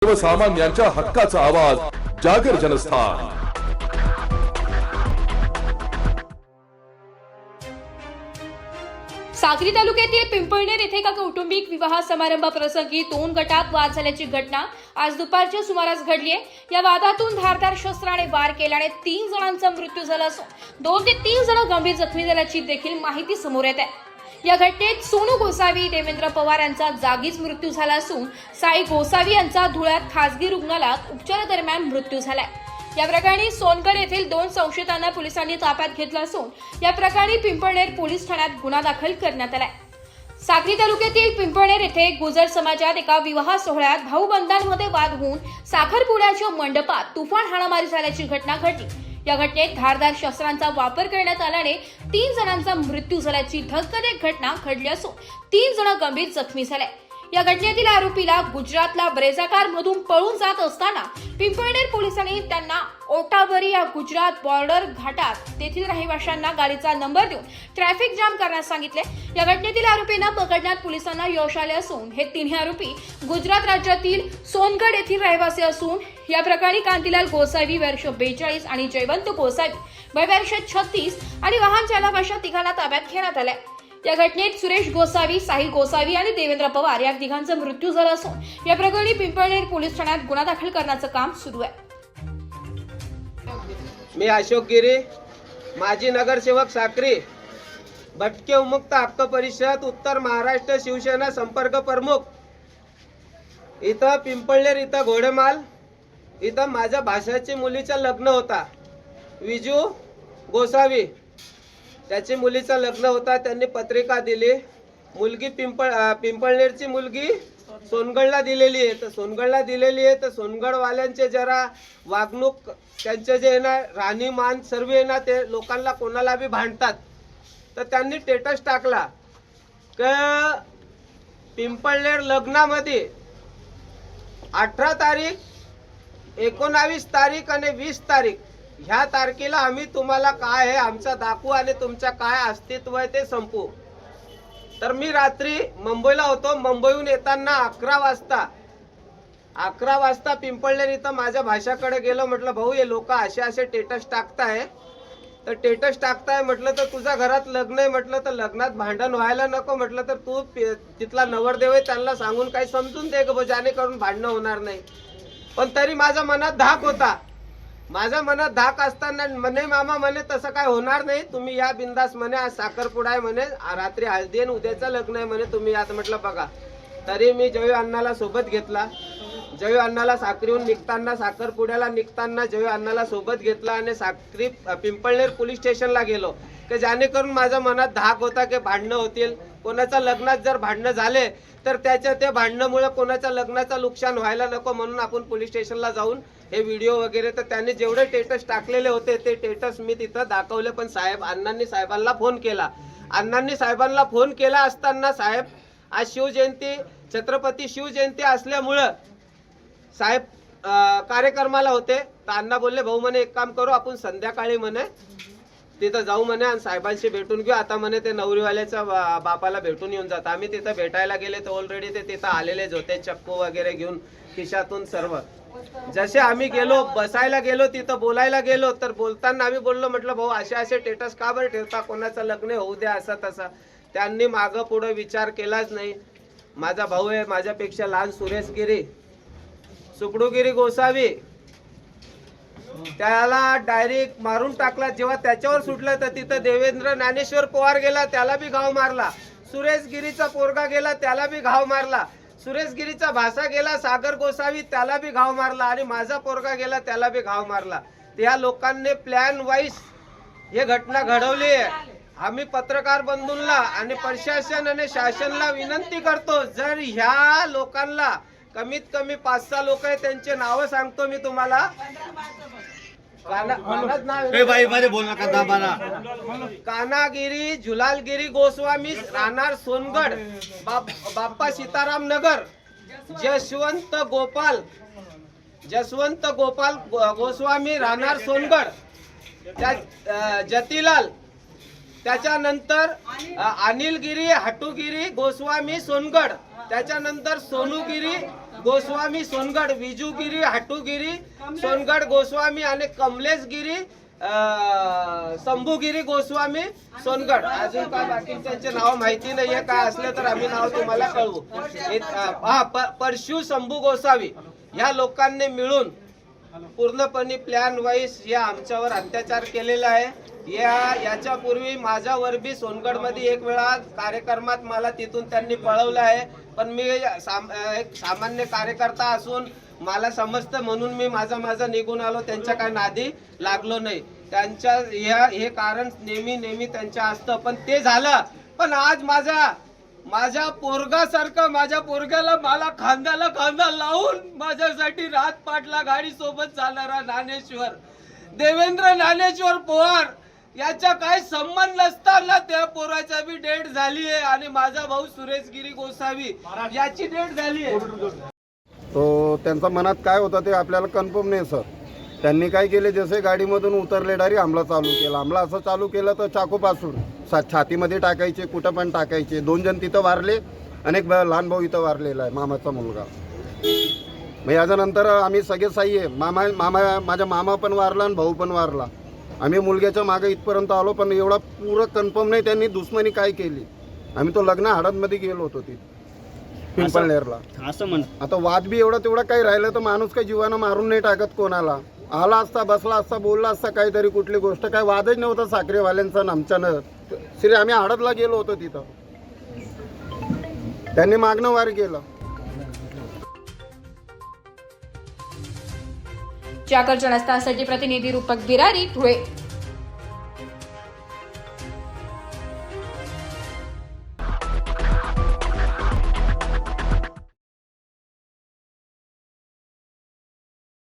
सर्वसामान्यांच्या हक्काचा आवाज जागर जनस्थान। साक्री तालुक्यातील पिंपळनेर येथे एका कौटुंबिक विवाह समारंभ प्रसंगी 2 गटात वाद झाल्याची घटना आज दुपारच्या सुमारास घडली आहे। या वादातून धारदार शस्त्राने वार केल्याने 3 जणांचा मृत्यू झाला असून 2 ते 3 जण गंभीर जखमी झाल्याची देखील माहिती समोर येत आहे। या घटनेत सोनू गोसावी, देवेंद्र पवार यांचा जागीच मृत्यू झाला असून साई गोसावी यांचा धुळ्यात खासगी रुग्णालयात उपचारादरम्यान मृत्यू झालाय। या प्रकरणी सोनगड येथील 2 संशयितांना पोलिसांनी ताब्यात घेतलं असून या प्रकरणी पिंपळनेर पोलीस ठाण्यात गुन्हा दाखल करण्यात आलाय। साक्री तालुक्यातील पिंपळनेर येथे गुजर समाजात एका विवाह सोहळ्यात भाऊबंधांमध्ये वाद होऊन साखरपुड्याच्या मंडपात तुफान हाणामारी झाल्याची घटना घडली। या घटनेत धारदार शस्त्रांचा वापर करण्यात आल्याने 3 जणांचा मृत्यू झाल्याची धक्कादायक घटना घडली असून 3 जण गंभीर जखमी झाले। या घटनेतील आरोपीला गुजरातला ब्रेझाकार मधून पळून जात असताना पिंपळनेर पोलिसांनी त्यांना ओटावरी या गुजरात बॉर्डर घाटात तेथील रहिवाशांना गाडीचा नंबर देऊन ट्रॅफिक जाम करण्यास सांगितले। या घटनेतील आरोपींना पकडण्यात पोलिसांना यश आले असून हे तिन्ही आरोपी गुजरात राज्यातील सोनगड येथील रहिवासी असून या प्रकरणी कांतीलाल गोसावी वर्ष 42 आणि जयवंत गोसावी वर्ष 36 आणि वाहन चालक अशा तिघांना ताब्यात घेण्यात आले। या घटनेत सुरेश गोसावी, साहिल गोसावी आणि देवेंद्र पवार या तिघांचा मृत्यू झाला असून या प्रकरणी पिंपळनेर पोलीस ठाण्यात गुन्हा दाखल करण्याचं काम सुरू आहे। मी अशोक गिरी, माजी नगरसेवक साक्री, भटके उमुक्त हक्क परिषद उत्तर महाराष्ट्र शिवसेना संपर्क प्रमुख। इथं पिंपळनेर इथं घोडेमाल इथं माझ्या भाषाची मुलीचं लग्न होता। विजू गोसावी त्याची मुलीचं लग्न होता। त्यांनी पत्रिका दिली। मुलगी पिंपळनेरची मुलगी सोनगडला दिलेली आहे। तर सोनगडला दिलेली आहे तर सोनगडवाल्यांचे जरा वागणूक त्यांचे जे ना राहणीमान सर्व आहे ना ते लोकांना कोणाला बी भांडतात। तर त्यांनी स्टेटस टाकला की पिंपळनेर लग्नामध्ये 18 तारीख, 19 तारीख आणि 20 तारीख ह्या तारखेला आम्ही तुम्हाला काय आहे आमचा दाखवू आणि तुमचं काय अस्तित्व आहे ते संपू। तर मी रात्री मुंबईला होतो। मुंबईहून येताना 11 वाजता पिंपळनेर इथं माझ्या भाषाकडे गेलो। म्हटलं भाऊ हे लोक असे स्टेटस टाकताय तर स्टेटस टाकताय म्हटलं तर तुझ्या घरात लग्न आहे म्हटलं तर लग्नात भांडण व्हायला नको म्हटलं तर तू तिथला नवरदेव आहे त्यांना सांगून काही समजून दे ग जेणेकरून भांडणं होणार नाही। पण तरी माझ्या मनात धाक होता। माझ्या मनात धाक असताना म्हणे मामा म्हणे तसं काय होणार नाही, तुम्ही या बिंदास म्हणे आज साखरपुडा आहे म्हणे, रात्री हळदी आणि उद्याचं लग्न आहे म्हणे, तुम्ही यात म्हटलं बघा। तरी मी जयू अण्णाला सोबत घेतला। जयू अण्णाला साक्रीहून निघताना साखरपुड्याला निघताना जयू अण्णाला सोबत घेतला आणि साक्री पिंपळनेर पोलीस स्टेशनला गेलो की जेणेकरून माझ्या मनात धाक होता की भांडणं होतील। कोणाच्या लग्नात जर भांडणं झाले तर त्याच्या ते भांडणामुळे कोणाच्या लग्नाचं नुकसान व्हायला नको म्हणून आपण पोलीस स्टेशनला जाऊन हे व्हिडिओ वगैरे तर त्यांनी जेवढे स्टेटस टाकलेले होते ते स्टेटस मी तिथं दाखवले। पण अण्णांनी साहेबांना फोन केला। अण्णांनी साहेबांना फोन केला असताना साहेब आज शिवजयंती छत्रपती शिवजयंती असल्यामुळं साहेब कार्यक्रमाला होते। तर अण्णा बोलले भाऊ म्हणे एक काम करू आपण संध्याकाळी म्हणे तिथं जाऊ म्हणे आणि साहेबांशी भेटून घेऊ। आता म्हणे ते नवरीवाल्याच्या बापाला भेटून येऊन जात। आम्ही तिथं भेटायला गेले तर ऑलरेडी ते तिथं आलेलेच होते चक्कू वगैरे घेऊन खिशातून सर्व। जसे आम्ही गेलो बसायला गेलो तिथं बोलायला गेलो तर बोलताना आम्ही बोललो म्हटलं भाऊ असे स्टेटस का बरं ठेवता, कोणाचं लग्न होऊ द्या असं तसं। त्यांनी मागं पुढं विचार केलाच नाही। माझा भाऊ आहे माझ्यापेक्षा लहान सुरेश गिरी, सुकडूगिरी गोसावी त्याला डायरेक्ट मारून टाकला। जेव्हा त्याच्यावर सुटलं तर तिथं देवेंद्र ज्ञानेश्वर पवार गेला त्याला बी घाव मारला। सुरेश गिरीचा पोरगा गेला त्याला बी घाव मारला। सुरेश गिरीचा भाषा गेला सागर गोसावी त्याला बी घाव मारला आणि माझा पोरगा गेला त्याला बी घाव मारला। त्या लोकांनी प्लॅन वाईज हे घटना घडवली आहे। आम्ही पत्रकार बंधूंना आणि प्रशासन आणि शासनाला विनंती करतो जर ह्या लोकांना कमीत कमी 5-6 लोक आहेत त्यांचे नाव सांगतो मी तुम्हाला। कानागिरी झुलालगिरी गोस्वामी राहणार सोनगड, बाप्पा सीताराम नगर, जसवंत गोपाल गोस्वामी राहणार सोनगड, जतीलाल, त्याच्यानंतर अनिलगिरी हटुगिरी गोस्वामी सोनगड, त्याच्यानंतर सोनूगिरी गोस्वामी सोनगड, विजूगिरी हाटूगिरी सोनगड गोस्वामी आणि कमलेशगिरी शंभूगिरी गोस्वामी सोनगड. अजून काय बाकी त्यांचे नाव माहिती नाहीये, काय असले तर आम्ही नाव तुम्हाला कळवू. परशु शंभू गोसावी या लोकांनी मिळून पूर्णपणे प्लॅन वाईज या आमच्यावर अत्याचार केलेला आहे. याच्यापूर्वी माझ्यावर बी सोनगड मध्ये एक वेळा कार्यक्रमात मला तिथून त्यांनी पळवलं आहे, पण मी एक सामान्य कार्यकर्ता असून मला समजतं म्हणून मी माझा निघून आलो, त्यांच्या काय नादी लागलो नाही. त्यांच्या हे कारण नेहमी त्यांच्या असतं, पण ते झालं. पण आज माझ्या पोरगासारखं माझ्या पोरग्याला मला खांद्याला खांदा लावून माझ्यासाठी रात पाटला गाडी सोबत चालणारा ज्ञानेश्वर देवेंद्र ज्ञानेश्वर पवार याचा काय संबंध नसताना त्या पोराचा बी डेट झाली आहे आणि माझा भाऊ सुरेशगिरी गोसावी याची डेट झाली आहे. तो त्यांच्या मनात काय होतं ते आपल्याला कन्फर्म नाही सर. त्यांनी काय केले, जसे गाडीमधून उतरले डायरेक्ट हमला चालू केला. हमला असं चालू केलं तर चाकूपासून छातीमध्ये टाकायचे, कुठं पण टाकायचे. 2 जण तिथं वारले आणि एक लहान भाऊ इथं वारलेला आहे, मामाचा मुलगा. मग याच्यानंतर आम्ही सगळे साई आहे. माझ्या मामा पण वारला आणि भाऊ पण वारला. आम्ही मुलग्याच्या मागे इथपर्यंत आलो, पण एवढा पुरं कन्फर्म नाही त्यांनी दुश्मनी काय केली. आम्ही तो लग्न हळदमध्ये गेलो होतो तिथे पिंपळनेरला. असं म्हण आता वाद बी एवढा तेवढा काही राहिलं तर माणूस काही जीवानं मारून नाही टाकत कोणाला. आला असता, बसला असता, बोलला असता काहीतरी कुठली गोष्ट, काय वादच नव्हता साखरेवाल्यांचा आमच्यानं. श्री आम्ही हळदला गेलो होतो तिथं, त्यांनी मागणं वार केलं. जागर जनस्थानसाठी प्रतिनिधी रूपक बिरारी धुळे.